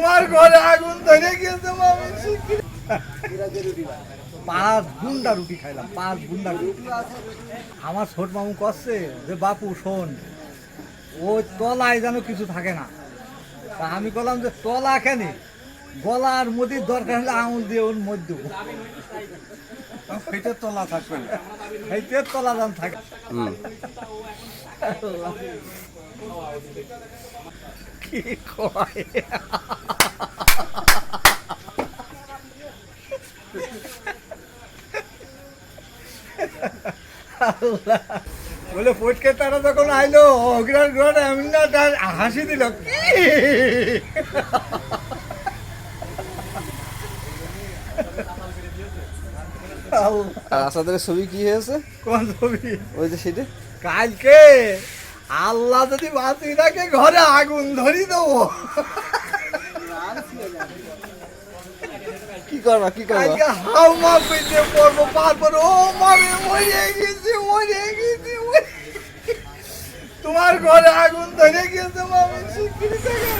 তোমার ঘরে আগুন ধরে গেছে মামি। 5 বুন্ডা রুটি খাইলাম, 5 বুন্ডা রুটি। আমার ছোট মামু করছে যে বাপু শোন, ওই তলায় যেন কিছু থাকে না। তা আমি বললাম যে তলা কেন, গলার মধ্যে দরকার হলে আঙুল দিয়ে ওর মধ্যে সেইটার তলা থাকবে না, সেইটার তলা যেন থাকে। কি কয় বলে ফটকে তারা যখন আইলো অগ্রাণ গ্রহণ এমন না তার হাসি দিল। আসাদের ছবি কি হয়েছে? কোন ছবি? ওই যে সেটা কালকে আল্লাহ যদি বাঁচি থাকে ঘরে আগুন ধরি দেবো। কি করবা কি করবা? কালকে হাও মা পেতে পড়বো, পারপর ও মারে মরে গেছি মরে গেছি। তোমার ঘরে আগুন ধরে গেছে মামি, শিগগিরই টাকা